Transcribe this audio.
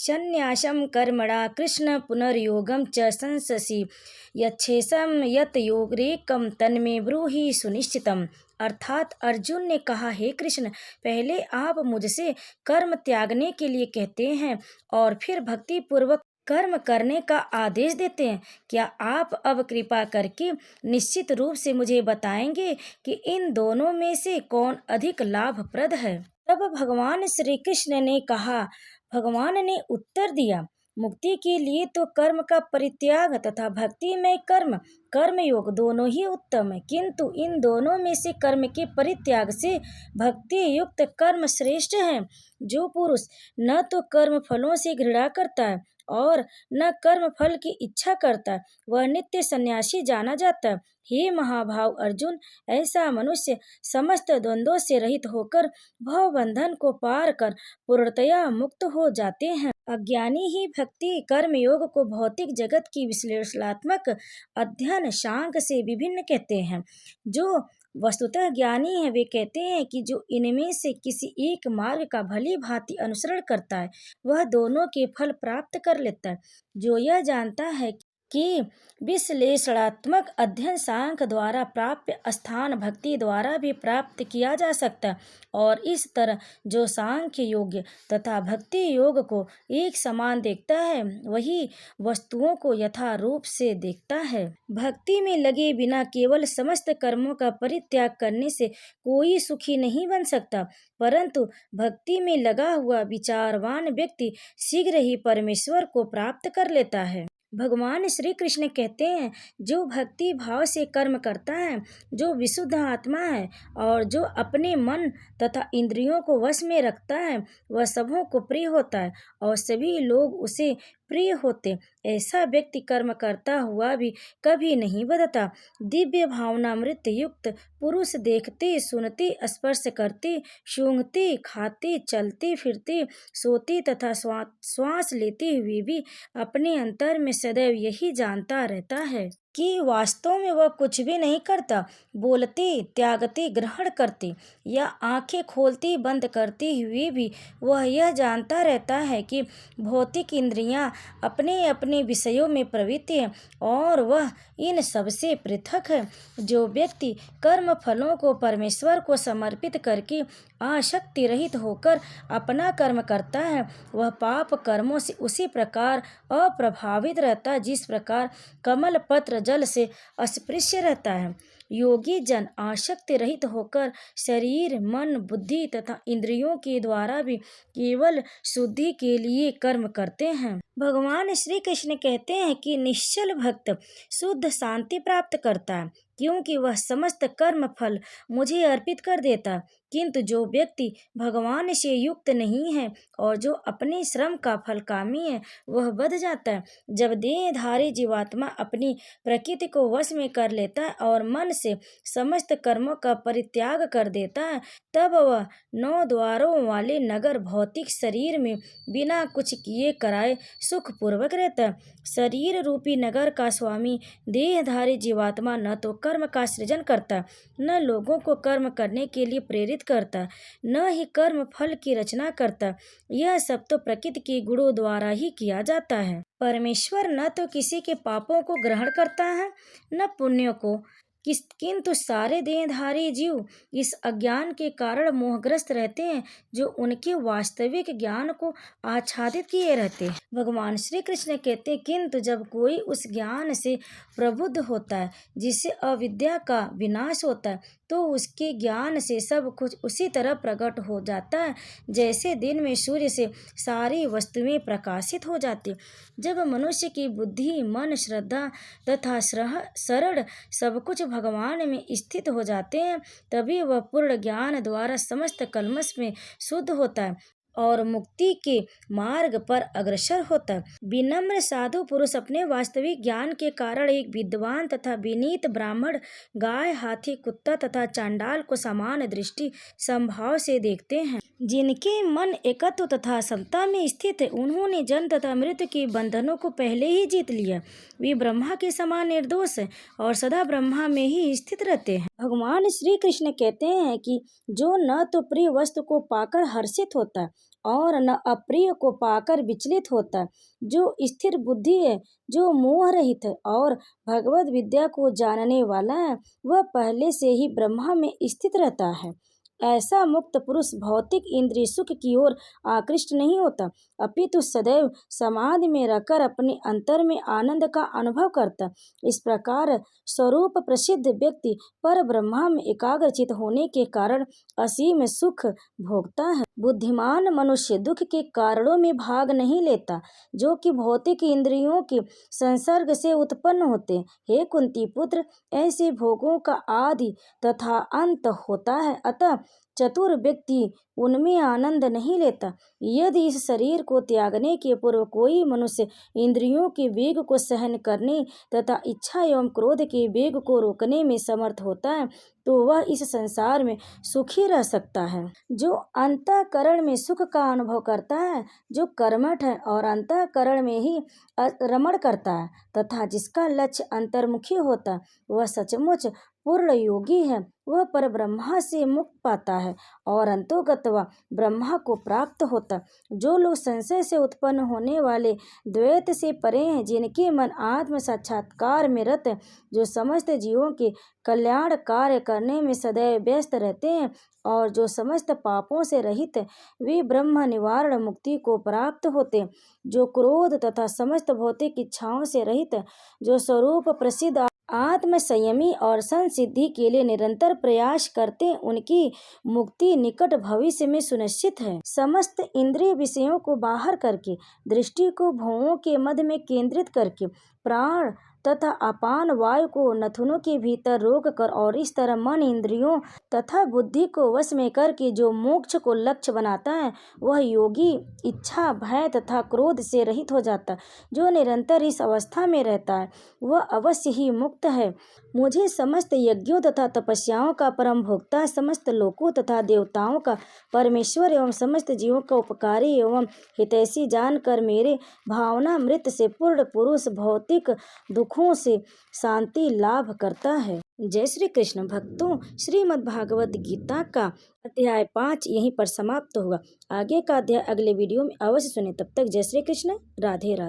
संन्यासं कर्मणा कृष्ण पुनर्योगं च संससि यच्छेषं यत योगरेकम तन्मे ब्रूहि सुनिश्चितम। अर्थात अर्जुन ने कहा, हे कृष्ण, पहले आप मुझसे कर्म त्यागने के लिए कहते हैं और फिर भक्ति पूर्वक कर्म करने का आदेश देते हैं। क्या आप अब कृपा करके निश्चित रूप से मुझे बताएंगे कि इन दोनों में से कौन अधिक लाभप्रद है? तब भगवान श्री कृष्ण ने कहा, भगवान ने उत्तर दिया, मुक्ति के लिए तो कर्म का परित्याग तथा भक्ति में कर्मयोग दोनों ही उत्तम है, किंतु इन दोनों में से कर्म के परित्याग से भक्ति युक्त कर्म श्रेष्ठ है। जो पुरुष न तो कर्म फलों से घृणा करता है और न कर्म फल की इच्छा करता है, वह नित्य सन्यासी जाना जाता है। हे महाभाव अर्जुन, ऐसा मनुष्य समस्त द्वंद्वों से रहित होकर भव बंधन को पार कर पूर्णतया मुक्त हो जाते हैं। अज्ञानी ही भक्ति कर्म योग को भौतिक जगत की विश्लेषणात्मक अध्ययन शांक से विभिन्न कहते हैं। जो वस्तुतः ज्ञानी है वे कहते हैं कि जो इनमें से किसी एक मार्ग का भली भांति अनुसरण करता है वह दोनों के फल प्राप्त कर लेता है। जो यह जानता है कि विश्लेषणात्मक अध्ययन सांख्य द्वारा प्राप्य स्थान भक्ति द्वारा भी प्राप्त किया जा सकता है, और इस तरह जो सांख्य योग तथा भक्ति योग को एक समान देखता है वही वस्तुओं को यथारूप से देखता है। भक्ति में लगे बिना केवल समस्त कर्मों का परित्याग करने से कोई सुखी नहीं बन सकता, परंतु भक्ति में लगा हुआ विचारवान व्यक्ति शीघ्र ही परमेश्वर को प्राप्त कर लेता है। भगवान श्री कृष्ण कहते हैं, जो भक्ति भाव से कर्म करता है, जो विशुद्ध आत्मा है और जो अपने मन तथा इंद्रियों को वश में रखता है, वह सबों को प्रिय होता है और सभी लोग उसे प्रिय होते। ऐसा व्यक्ति कर्म करता हुआ भी कभी नहीं बदलता। दिव्य भावनामृत युक्त पुरुष देखते, सुनते, स्पर्श करते, सूंघते, खाते, चलते फिरते, सोते तथा श्वास लेते हुए भी अपने अंतर में सदैव यही जानता रहता है कि वास्तव में वह कुछ भी नहीं करता। बोलते, त्यागते, ग्रहण करते या आंखें खोलते बंद करते हुए भी वह यह जानता रहता है कि भौतिक इंद्रियां अपने अपने विषयों में प्रवृत्ति है और वह इन सबसे पृथक है। जो व्यक्ति कर्म फलों को परमेश्वर को समर्पित करके आसक्ति रहित होकर अपना कर्म करता है, वह पाप कर्मों से उसी प्रकार अप्रभावित रहता है जिस प्रकार कमल पत्र जल से अस्पृश्य रहता है। योगी जन आसक्ति रहित होकर शरीर, मन, बुद्धि तथा इंद्रियों के द्वारा भी केवल शुद्धि के लिए कर्म करते हैं। भगवान श्री कृष्ण कहते हैं कि निश्चल भक्त शुद्ध शांति प्राप्त करता है, क्योंकि वह समस्त कर्म फल मुझे अर्पित कर देता। किंतु जो व्यक्ति भगवान से युक्त नहीं है और जो अपने श्रम का फल कामी है, वह बध जाता है। जब देहधारी जीवात्मा अपनी प्रकृति को वश में कर लेता है और मन से समस्त कर्मों का परित्याग कर देता है, तब वह 9 द्वारों वाले नगर भौतिक शरीर में बिना कुछ किए कराए सुख पूर्वक रहता है। शरीर रूपी नगर का स्वामी देहधारी जीवात्मा न तो कर्म का सृजन करता, न लोगों को कर्म करने के लिए प्रेरित करता, न ही कर्म फल की रचना करता। यह सब तो प्रकृति के गुणों द्वारा ही किया जाता है। परमेश्वर न तो किसी के पापों को ग्रहण करता है न पुण्यों को, किंतु सारे देहधारी जीव इस अज्ञान के कारण मोहग्रस्त रहते हैं जो उनके वास्तविक ज्ञान को आच्छादित किए रहते हैं। भगवान श्री कृष्ण कहते हैं, किंतु जब कोई उस ज्ञान से प्रबुद्ध होता है जिससे अविद्या का विनाश होता है, तो उसके ज्ञान से सब कुछ उसी तरह प्रकट हो जाता है जैसे दिन में सूर्य से सारी वस्तुएं प्रकाशित हो जाती। जब मनुष्य की बुद्धि, मन, श्रद्धा तथा शरण सब कुछ भगवान में स्थित हो जाते हैं, तभी वह पूर्ण ज्ञान द्वारा समस्त कल्मश में शुद्ध होता है और मुक्ति के मार्ग पर अग्रसर होता है। विनम्र साधु पुरुष अपने वास्तविक ज्ञान के कारण एक विद्वान तथा विनीत ब्राह्मण, गाय, हाथी, कुत्ता तथा चांडाल को समान दृष्टि संभाव से देखते हैं। जिनके मन एकत्व तथा समता में स्थित है, उन्होंने जन्म तथा मृत्यु के बंधनों को पहले ही जीत लिया। वे ब्रह्मा के समान निर्दोष है और सदा ब्रह्मा में ही स्थित रहते हैं। भगवान श्री कृष्ण कहते हैं कि जो न तो प्रिय वस्तु को पाकर हर्षित होता और न अप्रिय को पाकर विचलित होता है। जो स्थिर बुद्धि है, जो मोह रहित है और भगवत विद्या को जानने वाला है, वह पहले से ही ब्रह्मा में स्थित रहता है। ऐसा मुक्त पुरुष भौतिक इंद्रिय सुख की ओर आकृष्ट नहीं होता, अपितु सदैव समाधि में रहकर अपने अंतर में आनंद का अनुभव करता। इस प्रकार स्वरूप प्रसिद्ध व्यक्ति पर ब्रह्मा में एकाग्रचित होने के कारण असीम सुख भोगता है। बुद्धिमान मनुष्य दुख के कारणों में भाग नहीं लेता, जो कि भौतिक इंद्रियों के संसर्ग से उत्पन्न होते हैं। हे कुंती पुत्र, ऐसे भोगों का आदि तथा अंत होता है, अतः चतुर व्यक्ति उनमें आनंद नहीं लेता। यदि इस शरीर को त्यागने के पूर्व कोई मनुष्य इंद्रियों के वेग को सहन करने तथा इच्छा एवं क्रोध के वेग को रोकने में समर्थ होता है, तो वह इस संसार में सुखी रह सकता है। जो अंतःकरण में सुख का अनुभव करता है, जो कर्मठ है और अंतःकरण में ही रमण करता है तथा जिसका लक्ष्य अंतर्मुखी होता है, वह सचमुच पूर्ण योगी है। वह पर ब्रह्मा से मुक्त पाता है और अंतोगत्वा ब्रह्मा को प्राप्त होता। जो लोग संशय से उत्पन्न होने वाले द्वैत से परे हैं, जिनके मन आत्म साक्षात्कार में रत है, जो समस्त जीवों के कल्याण कार्य करने में सदैव व्यस्त रहते हैं और जो समस्त पापों से रहित है, वे ब्रह्म निवारण मुक्ति को प्राप्त होते। जो क्रोध तथा समस्त भौतिक इच्छाओं से रहित है, जो स्वरूप प्रसिद्ध आत्म संयमी और संसिद्धि के लिए निरंतर प्रयास करते हैं, उनकी मुक्ति निकट भविष्य में सुनिश्चित है। समस्त इंद्रिय विषयों को बाहर करके, दृष्टि को भौहों के मध्य में केंद्रित करके, प्राण तथा अपान वायु को नथुनों के भीतर रोक कर और इस तरह मन इंद्रियों तथा बुद्धि को वश में करके जो मोक्ष को लक्ष्य बनाता है, वह योगी इच्छा, भय तथा क्रोध से रहित हो जाता है। जो निरंतर इस अवस्था में रहता है, वह अवश्य ही मुक्त है। मुझे समस्त यज्ञों तथा तपस्याओं का परम भोक्ता, समस्त लोकों तथा देवताओं का परमेश्वर एवं समस्त जीवों का उपकारी एवं हितैषी जानकर मेरे भावनामृत से पूर्ण पुरुष भौतिक दुखों से शांति लाभ करता है। जय श्री कृष्ण। भक्तों, श्रीमद् भागवत गीता का अध्याय 5 यहीं पर समाप्त होगा। आगे का अध्याय अगले वीडियो में अवश्य सुने। तब तक जय श्री कृष्ण, राधे राधे।